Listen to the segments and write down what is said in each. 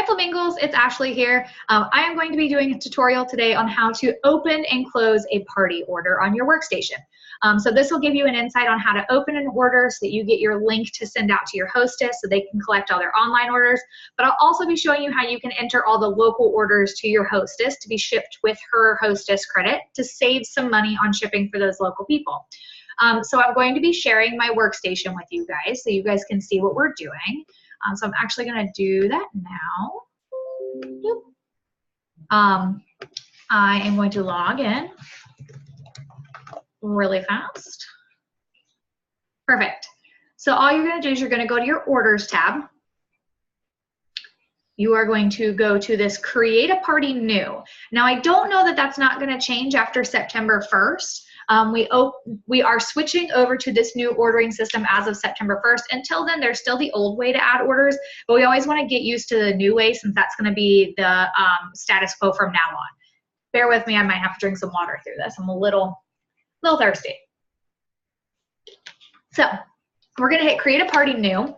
Hi Flamingles, it's Ashley here. I am going to be doing a tutorial today on how to open and close a party order on your workstation. So this will give you an insight on how to open an order so that you get your link to send out to your hostess so they can collect all their online orders. But I'll also be showing you how you can enter all the local orders to your hostess to be shipped with her hostess credit to save some money on shipping for those local people. So I'm going to be sharing my workstation with you guys so you guys can see what we're doing. So I'm actually going to do that now. I am going to log in really fast. Perfect. So all you're going to do is you're going to go to your orders tab. You are going to go to this create a party new. Now I don't know that that's not going to change after September 1st. We are switching over to this new ordering system as of September 1st. Until then, there's still the old way to add orders, but we always want to get used to the new way since that's going to be the status quo from now on. Bear with me, I might have to drink some water through this. I'm a little thirsty. So we're going to hit create a party new.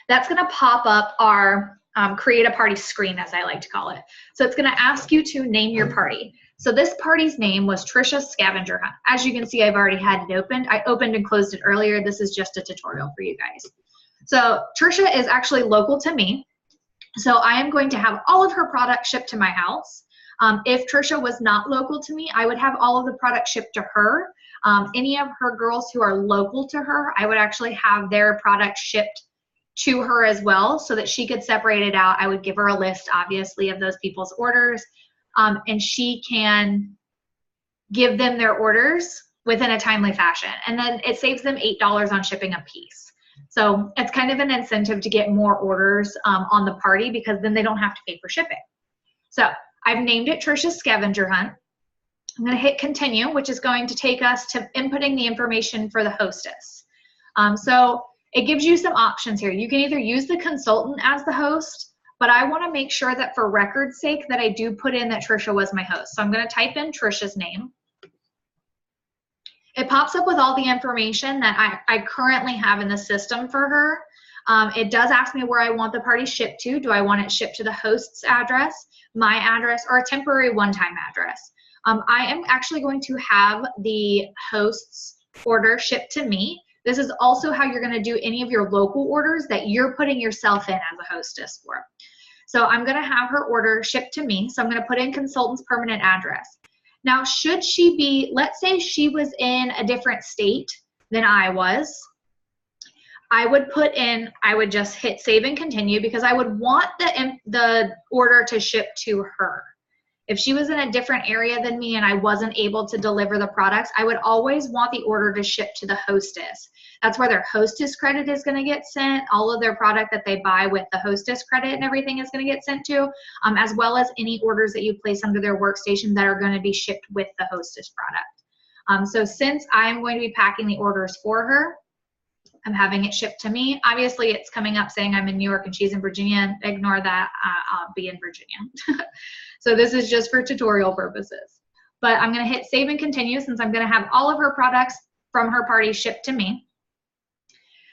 That's going to pop up our create a party screen, as I like to call it. So it's going to ask you to name your party. So this party's name was Trisha's Scavenger Hunt. As you can see, I've already had it opened. I opened and closed it earlier. This is just a tutorial for you guys. So Trisha is actually local to me. So I am going to have all of her products shipped to my house. If Trisha was not local to me, I would have all of the products shipped to her. Any of her girls who are local to her, I would actually have their products shipped to her as well so that she could separate it out. I would give her a list, obviously, of those people's orders. And she can give them their orders within a timely fashion. And then it saves them $8 on shipping a piece. So it's kind of an incentive to get more orders on the party because then they don't have to pay for shipping. So I've named it Trisha's Scavenger Hunt. I'm going to hit continue, which is going to take us to inputting the information for the hostess. So it gives you some options here. You can either use the consultant as the host, but I want to make sure that for record's sake that I do put in that Trisha was my host. So I'm going to type in Trisha's name. It pops up with all the information that I currently have in the system for her. It does ask me where I want the party shipped to. Do I want it shipped to the host's address, my address, or a temporary one-time address? I am actually going to have the host's order shipped to me. This is also how you're going to do any of your local orders that you're putting yourself in as a hostess for. So I'm going to have her order shipped to me. So I'm going to put in consultant's permanent address. Now, should she be, let's say she was in a different state than I was, I would just hit save and continue because I would want the order to ship to her. If she was in a different area than me and I wasn't able to deliver the products, I would always want the order to ship to the hostess. That's where their hostess credit is going to get sent. All of their product that they buy with the hostess credit and everything is going to get sent to, as well as any orders that you place under their workstation that are going to be shipped with the hostess product. So since I'm going to be packing the orders for her, I'm having it shipped to me. Obviously, it's coming up saying I'm in New York and she's in Virginia. Ignore that. I'll be in Virginia. So this is just for tutorial purposes. But I'm going to hit save and continue since I'm going to have all of her products from her party shipped to me.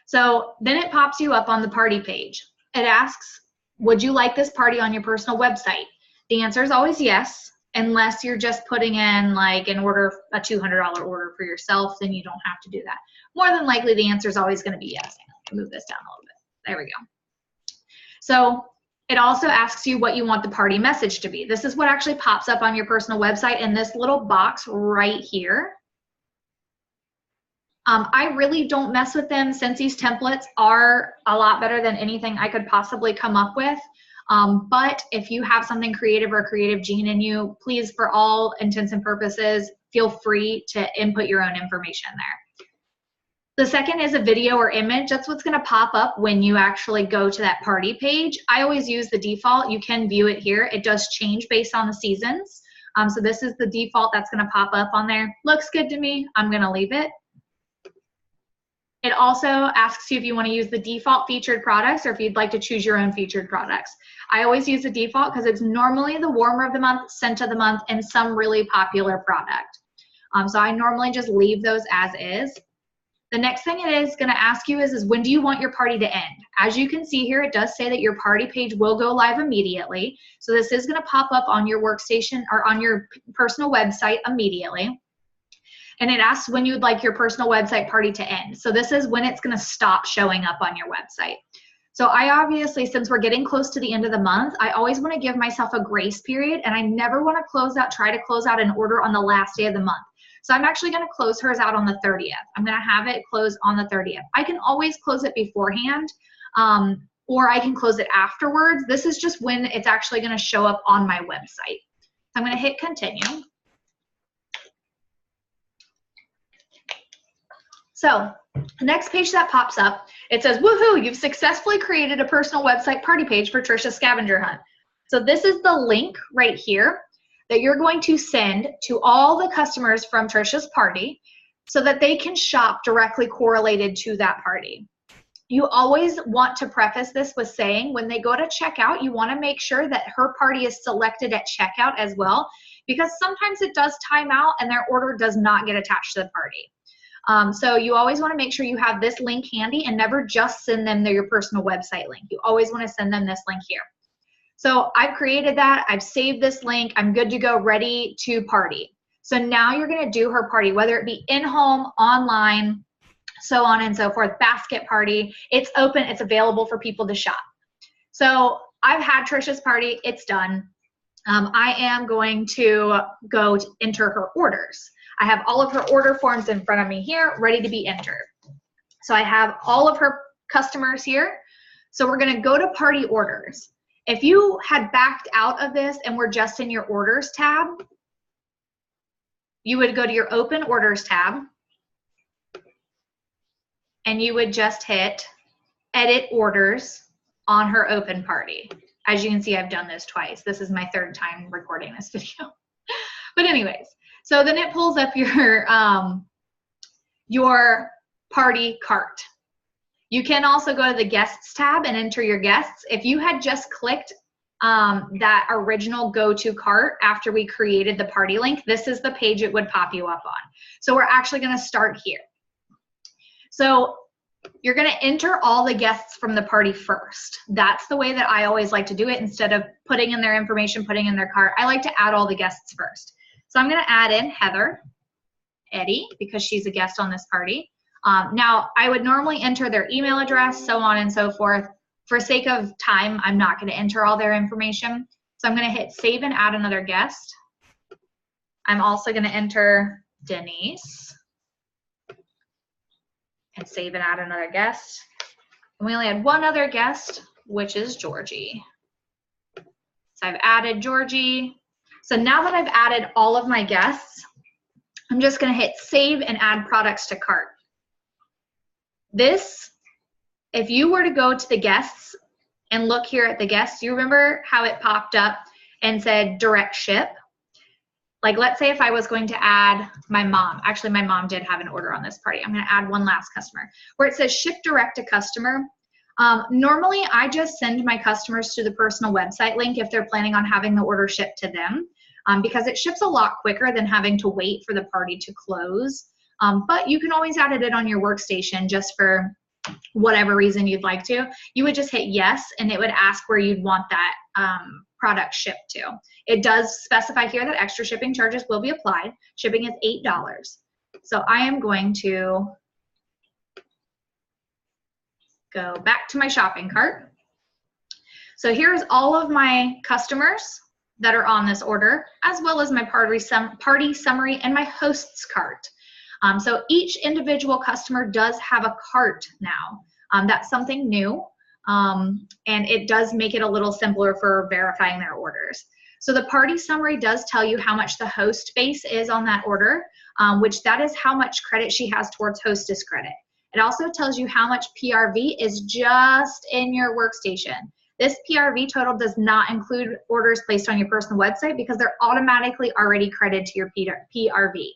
So then it pops you up on the party page. It asks, would you like this party on your personal website? The answer is always yes, unless you're just putting in like a $200 order for yourself, then you don't have to do that. More than likely, the answer is always going to be yes. Move this down a little bit. There we go. So it also asks you what you want the party message to be. This is what actually pops up on your personal website in this little box right here. I really don't mess with them. Scentsy's templates are a lot better than anything I could possibly come up with. But if you have something creative or creative gene in you, please, for all intents and purposes, feel free to input your own information there. The second is a video or image. That's what's going to pop up when you actually go to that party page. I always use the default. You can view it here. It does change based on the seasons. So this is the default that's going to pop up on there. Looks good to me. I'm going to leave it. It also asks you if you want to use the default featured products or if you'd like to choose your own featured products. I always use the default because it's normally the warmer of the month, scent of the month, and some really popular product. So I normally just leave those as is. The next thing it is going to ask you is when do you want your party to end? As you can see here, it does say that your party page will go live immediately. So this is going to pop up on your workstation or on your personal website immediately. And it asks when you would like your personal website party to end. So this is when it's going to stop showing up on your website. So I obviously, since we're getting close to the end of the month, I always want to give myself a grace period, and I never want to try to close out an order on the last day of the month. So I'm actually going to close hers out on the 30th. I'm going to have it closed on the 30th. I can always close it beforehand, or I can close it afterwards. This is just when it's actually going to show up on my website. So I'm going to hit continue. So the next page that pops up, it says, woohoo, you've successfully created a personal website party page for Trisha's scavenger hunt. So this is the link right here that you're going to send to all the customers from Trisha's party so that they can shop directly correlated to that party. You always want to preface this with saying when they go to checkout, you want to make sure that her party is selected at checkout as well, because sometimes it does time out and their order does not get attached to the party. So you always want to make sure you have this link handy and never just send them your personal website link. You always want to send them this link here. So I've created that. I've saved this link. I'm good to go, ready to party. So now you're going to do her party, whether it be in-home, online, so on and so forth, basket party. It's open. It's available for people to shop. So I've had Trisha's party. It's done. I am going to go to enter her orders. I have all of her order forms in front of me here, ready to be entered. So I have all of her customers here. So we're going to go to party orders. If you had backed out of this and were just in your orders tab, you would go to your open orders tab and you would just hit edit orders on her open party. As you can see, I've done this twice. This is my third time recording this video. But anyways, so then it pulls up your party cart. You can also go to the guests tab and enter your guests. If you had just clicked that original go to cart after we created the party link, this is the page it would pop you up on. So we're actually going to start here. So you're going to enter all the guests from the party first. That's the way that I always like to do it. Instead of putting in their information, putting in their cart, I like to add all the guests first. So I'm going to add in Heather, Eddie, because she's a guest on this party. Now, I would normally enter their email address, so on and so forth. For sake of time, I'm not going to enter all their information. So I'm going to hit save and add another guest. I'm also going to enter Denise and save and add another guest. And we only had one other guest, which is Georgie. So I've added Georgie. So now that I've added all of my guests, I'm just going to hit save and add products to cart. This, if you were to go to the guests and look here at the guests, you remember how it popped up and said direct ship? Like, let's say if I was going to add my mom. Actually, my mom did have an order on this party. I'm going to add one last customer where it says ship direct to customer. Normally, I just send my customers to the personal website link if they're planning on having the order shipped to them, because it ships a lot quicker than having to wait for the party to close. But you can always add it on your workstation just for whatever reason you'd like to. You would just hit yes, and it would ask where you'd want that product shipped to. It does specify here that extra shipping charges will be applied. Shipping is $8. So I am going to go back to my shopping cart. So here's all of my customers that are on this order, as well as my party summary and my host's cart. So each individual customer does have a cart now. That's something new, and it does make it a little simpler for verifying their orders. So the party summary does tell you how much the host base is on that order, which that is how much credit she has towards hostess credit. It also tells you how much PRV is just in your workstation. This PRV total does not include orders placed on your personal website because they're automatically already credited to your PRV.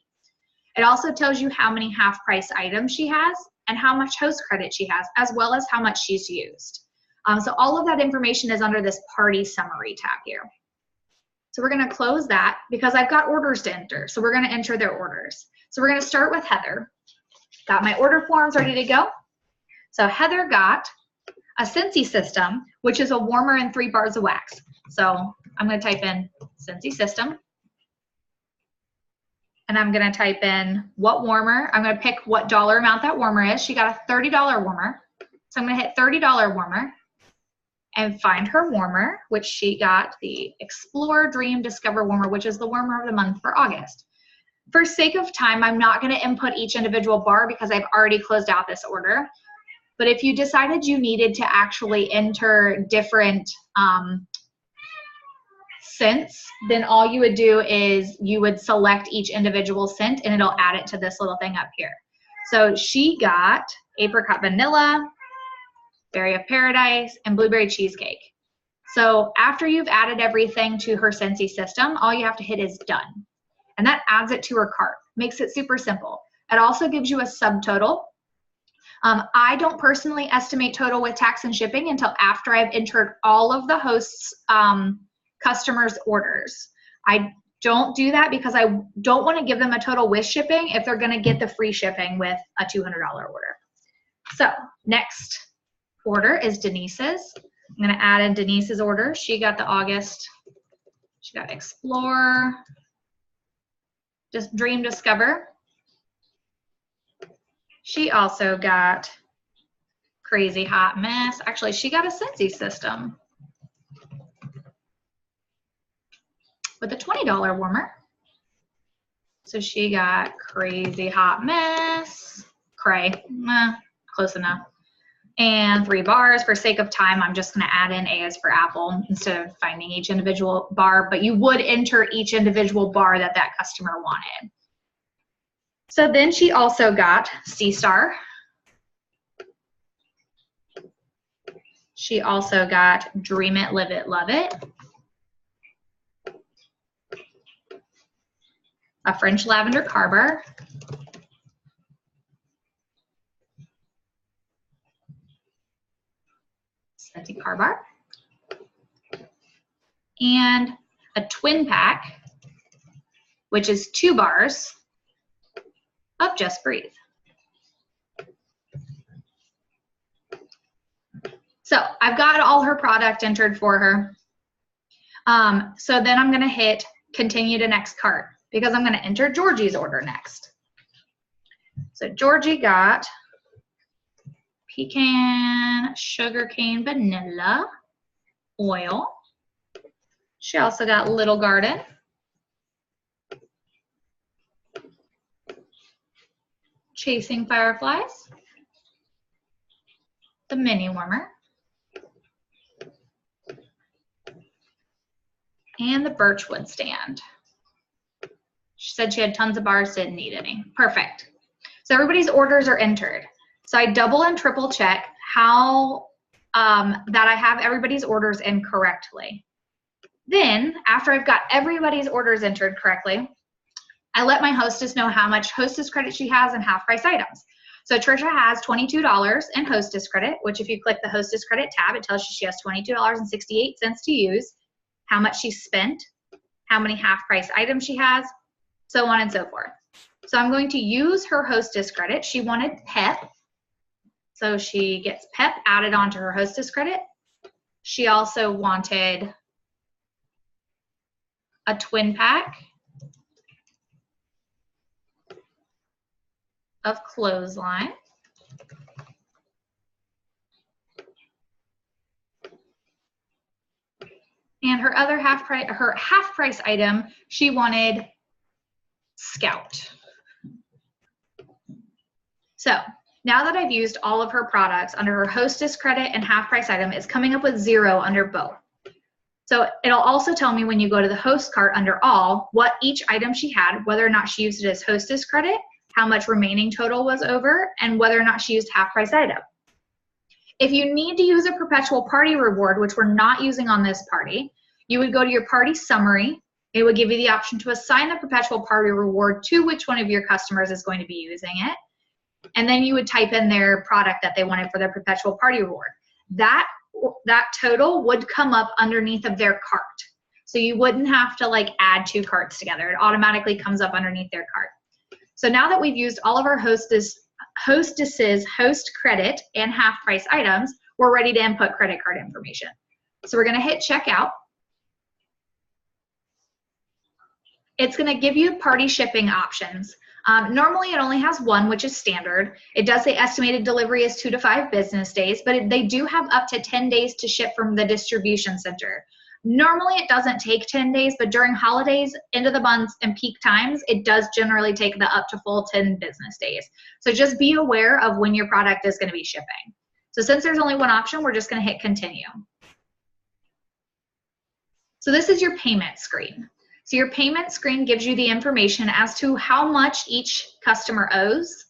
It also tells you how many half-price items she has and how much host credit she has, as well as how much she's used. So all of that information is under this party summary tab here. So we're going to close that because I've got orders to enter. So we're going to enter their orders. So we're going to start with Heather. Got my order forms ready to go. So Heather got a Scentsy system, which is a warmer and 3 bars of wax. So I'm going to type in Scentsy system. And I'm going to type in what warmer. I'm going to pick what dollar amount that warmer is. She got a $30 warmer. So I'm going to hit $30 warmer and find her warmer, which she got the Explore, Dream, Discover warmer, which is the warmer of the month for August. For sake of time, I'm not going to input each individual bar because I've already closed out this order. But if you decided you needed to actually enter different scents, then all you would do is you would select each individual scent and it'll add it to this little thing up here. So she got apricot vanilla, berry of paradise, and blueberry cheesecake. So after you've added everything to her Scentsy system, all you have to hit is done. And that adds it to her cart. Makes it super simple. It also gives you a subtotal. I don't personally estimate total with tax and shipping until after I've entered all of the host's customers' orders. I don't do that because I don't want to give them a total with shipping if they're going to get the free shipping with a $200 order. So next order is Denise's. I'm going to add in Denise's order. She got the August. She got Explore, just Dream, Discover. She also got Crazy Hot Mess. Actually, she got a Scentsy system with a $20 warmer. So she got Crazy Hot Mess, close enough. And 3 bars. For sake of time, I'm just going to add in A as for Apple instead of finding each individual bar, but you would enter each individual bar that that customer wanted. So then she also got Sea Star. She also got Dream It, Live It, Love It. A French Lavender Carbar. Scentsy Carbar. And a twin pack, which is 2 bars of Just Breathe. So I've got all her product entered for her. So then I'm going to hit continue to next cart because I'm going to enter Georgie's order next. So Georgie got pecan, sugarcane, vanilla, oil. She also got Little Garden. Chasing Fireflies. The mini warmer. And the birchwood stand. She said she had tons of bars, didn't need any. Perfect. So everybody's orders are entered. So I double and triple check how that I have everybody's orders in correctly. Then after I've got everybody's orders entered correctly, I let my hostess know how much hostess credit she has in half price items. So Trisha has $22 in hostess credit, which if you click the hostess credit tab, it tells you she has $22.68 to use, how much she spent, how many half price items she has, so on and so forth. So I'm going to use her hostess credit. She wanted PEP. So she gets PEP added onto her hostess credit. She also wanted a twin pack of clothesline. And her other half price item, she wanted Scout. So now that I've used all of her products under her hostess credit and half price item, it's coming up with 0 under both. So it'll also tell me when you go to the host cart under all, what each item she had, whether or not she used it as hostess credit, how much remaining total was over, and whether or not she used half price item. If you need to use a perpetual party reward, which we're not using on this party, you would go to your party summary. It would give you the option to assign the perpetual party reward to which one of your customers is going to be using it. And then you would type in their product that they wanted for their perpetual party reward. That total would come up underneath of their cart. So you wouldn't have to like add 2 carts together. It automatically comes up underneath their cart. So now that we've used all of our hostess hostesses host credit and half price items, we're ready to input credit card information. So we're going to hit checkout. It's going to give you party shipping options. Normally it only has one, which is standard. It does say estimated delivery is 2 to 5 business days, but they do have up to 10 days to ship from the distribution center. Normally it doesn't take 10 days, but during holidays, end of the months, and peak times, it does generally take the up to full 10 business days. So just be aware of when your product is going to be shipping. So since there's only one option, we're just going to hit continue. So this is your payment screen. So your payment screen gives you the information as to how much each customer owes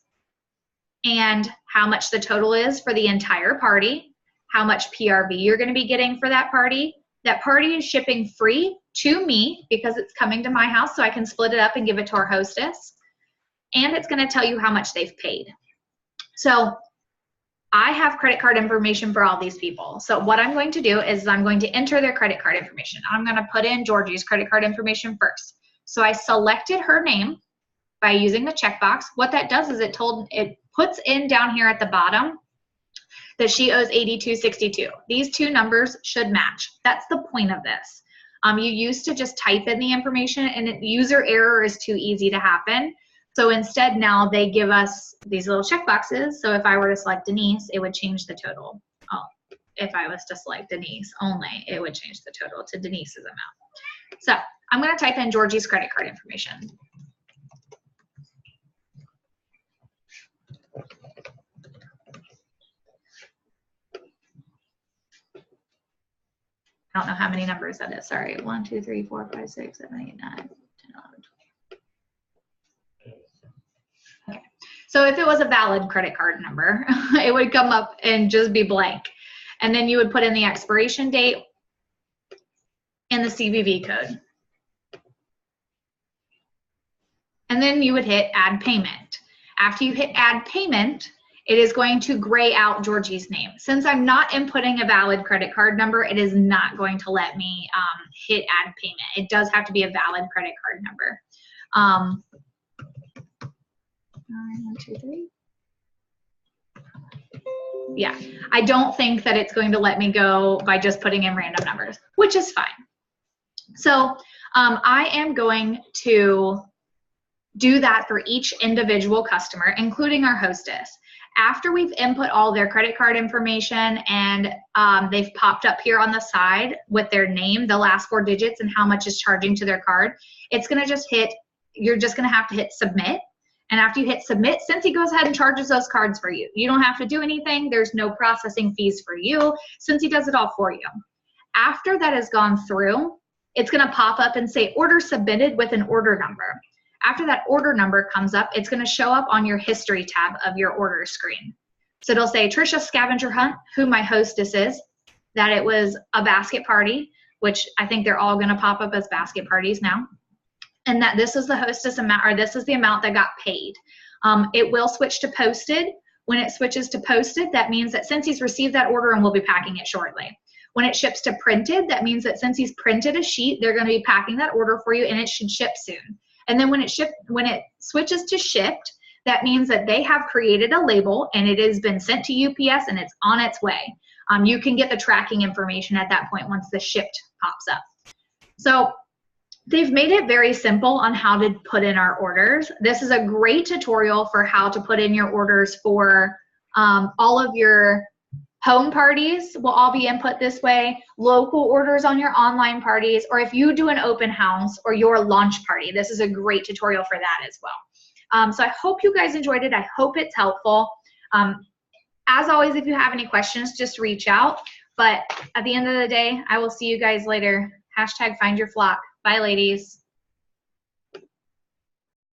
and how much the total is for the entire party, how much PRV you're going to be getting for that party. That party is shipping free to me because it's coming to my house, so I can split it up and give it to our hostess. And it's going to tell you how much they've paid. So I have credit card information for all these people. So what I'm going to do is I'm going to enter their credit card information. I'm going to put in Georgie's credit card information first. So I selected her name by using the checkbox. What that does is it puts in down here at the bottom that she owes $82.62. These two numbers should match. That's the point of this. You used to just type in the information, and user error is too easy to happen. So instead now they give us these little check boxes. So if I were to select Denise, it would change the total. Oh, if I was to select Denise only, it would change the total to Denise's amount. So I'm going to type in Georgie's credit card information. I don't know how many numbers that is. Sorry. 1, 2, 3, 4, 5, 6, 7, 8, 9, 10, 11, 12. Okay. So if it was a valid credit card number, it would come up and just be blank. And then you would put in the expiration date and the CVV code. And then you would hit add payment. After you hit add payment, it is going to gray out Georgie's name. Since I'm not inputting a valid credit card number, it is not going to let me hit add payment. It does have to be a valid credit card number. 1, 2, 3. Yeah, I don't think that it's going to let me go by just putting in random numbers, which is fine. So I am going to do that for each individual customer, including our hostess. After we've input all their credit card information and they've popped up here on the side with their name, the last 4 digits, and how much is charging to their card, it's going to just hit, you're just going to have to hit submit. And after you hit submit, Scentsy goes ahead and charges those cards for you. You don't have to do anything. There's no processing fees for you. Scentsy does it all for you. After that has gone through, it's going to pop up and say order submitted with an order number. After that order number comes up, it's going to show up on your history tab of your order screen. So it'll say Trisha Scavenger Hunt, who my hostess is, that it was a basket party, which I think they're all going to pop up as basket parties now, and that this is the hostess amount, or this is the amount that got paid. It will switch to posted. When it switches to posted, that means that Scentsy's received that order and will be packing it shortly. When it ships to printed, that means that Scentsy's printed a sheet, they're going to be packing that order for you, and it should ship soon. And then when it switches to shipped, that means that they have created a label and it has been sent to UPS and it's on its way. You can get the tracking information at that point once the shipped pops up. So they've made it very simple on how to put in our orders. This is a great tutorial for how to put in your orders for all of your home parties will all be input this way, local orders on your online parties, or if you do an open house or your launch party, this is a great tutorial for that as well. So I hope you guys enjoyed it. I hope it's helpful. As always, if you have any questions, just reach out. But at the end of the day, I will see you guys later. #FindYourFlock. Bye, ladies.